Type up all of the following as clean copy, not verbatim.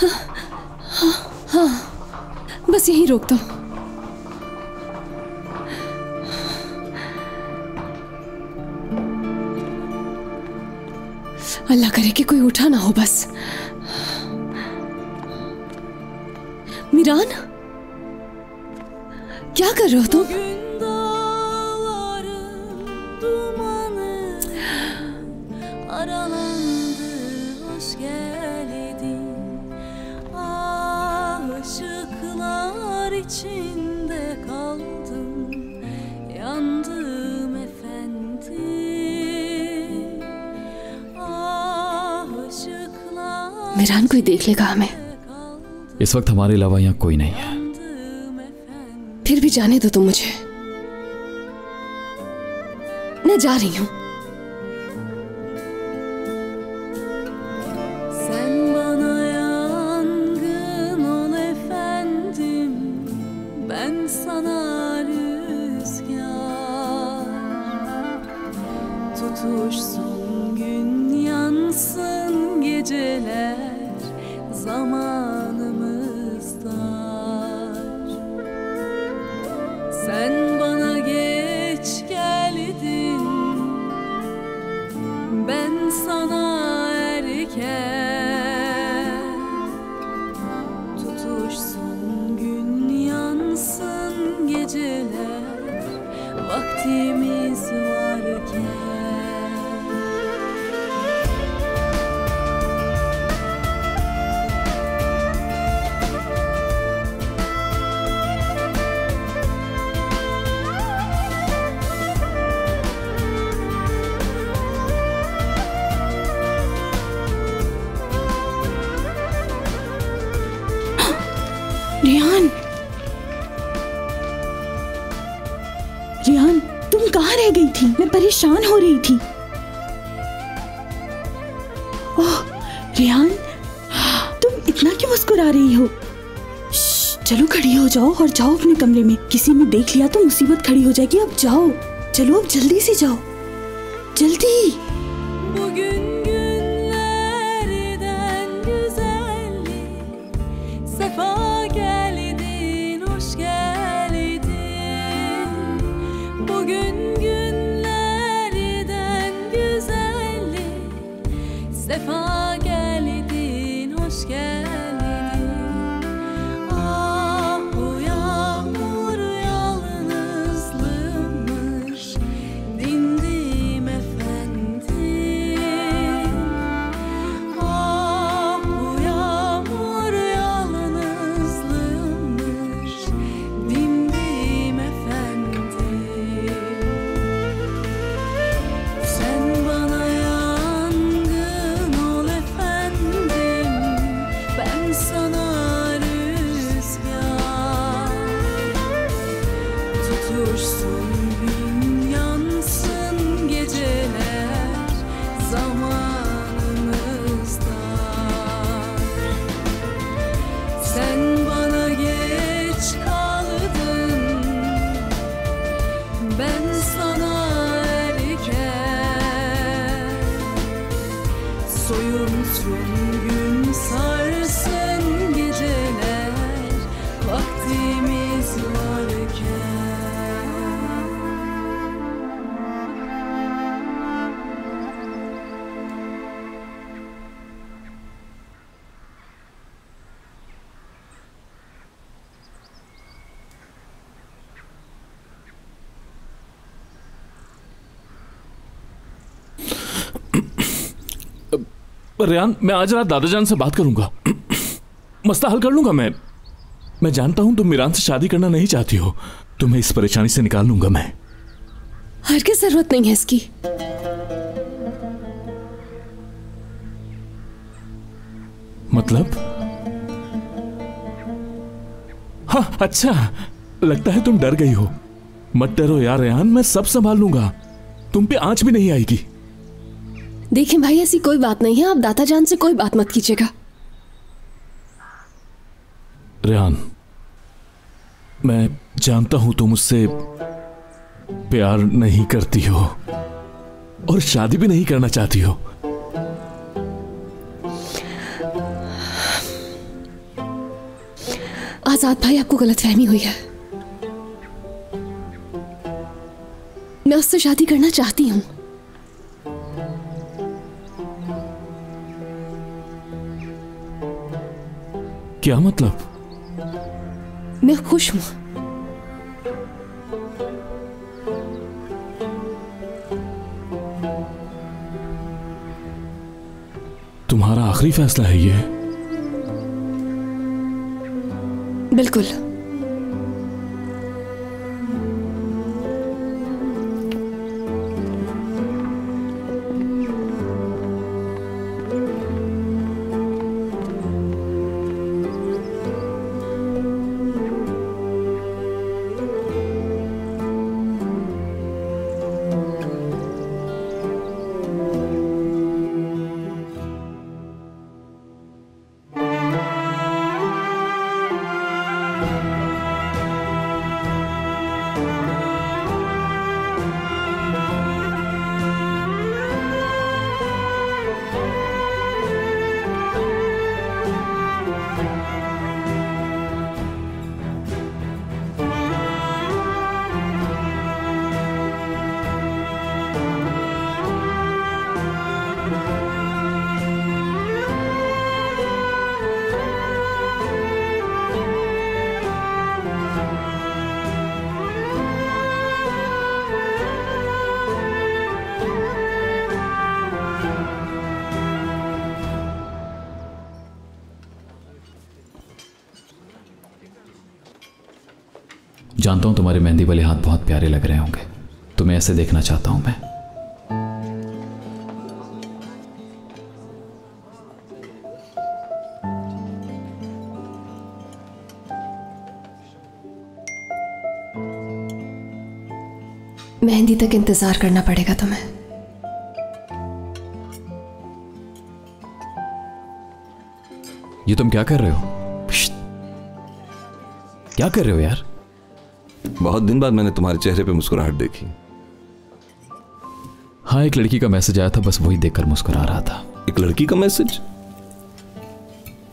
हाँ, बस यही रोक दो। अल्लाह करे कि कोई उठा ना हो बस। मीरान, क्या कर रहे हो तुम? मीरान, कोई देख लेगा हमें। इस वक्त हमारे अलावा यहाँ कोई नहीं है। फिर भी जाने दो तुम मुझे, मैं जा रही हूँ। रियान, तुम कहाँ रह गई थी? मैं परेशान हो रही थी। ओह रियान, तुम इतना क्यों मुस्कुरा रही हो? चलो खड़ी हो जाओ और जाओ अपने कमरे में। किसी ने देख लिया तो मुसीबत खड़ी हो जाएगी। अब जाओ, चलो अब जल्दी से जाओ, जल्दी। रेहान, मैं आज रात दादाजान से बात करूंगा, मसला हल कर लूंगा। मैं जानता हूं तुम मीरान से शादी करना नहीं चाहती हो। तुम्हें इस परेशानी से निकाल लूंगा मैं। हरगिज़ जरूरत नहीं है इसकी। मतलब? हाँ अच्छा, लगता है तुम डर गई हो। मत डरो यार रेहान, मैं सब संभाल लूंगा। तुम पे आंच भी नहीं आएगी। देखिए भाई, ऐसी कोई बात नहीं है। आप दादाजान से कोई बात मत कीजिएगा। रेहान, मैं जानता हूं तुम मुझसे प्यार नहीं करती हो और शादी भी नहीं करना चाहती हो। आजाद भाई, आपको गलतफहमी हुई है। मैं उससे शादी करना चाहती हूँ। क्या मतलब? मैं खुश हूं। तुम्हारा आखिरी फैसला है ये? बिल्कुल। जानता हूं तुम्हारे मेहंदी वाले हाथ बहुत प्यारे लग रहे होंगे। तुम्हें ऐसे देखना चाहता हूं मैं। मेहंदी तक इंतजार करना पड़ेगा तुम्हें। ये तुम क्या कर रहे हो? क्या कर रहे हो यार? बहुत दिन बाद मैंने तुम्हारे चेहरे पे मुस्कुराहट देखी। हाँ, एक लड़की का मैसेज आया था, बस वही देखकर मुस्कुरा रहा था। एक लड़की का मैसेज?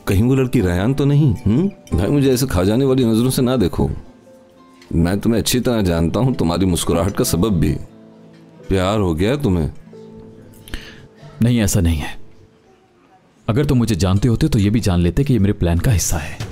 कहीं वो लड़की रेयान तो नहीं? भाई मुझे ऐसे खा जाने वाली नजरों से ना देखो। मैं तुम्हें अच्छी तरह जानता हूं, तुम्हारी मुस्कुराहट का सबब भी। प्यार हो गया तुम्हें? नहीं, ऐसा नहीं है। अगर तुम मुझे जानते होते तो ये भी जान लेते कि ये मेरे प्लान का हिस्सा है।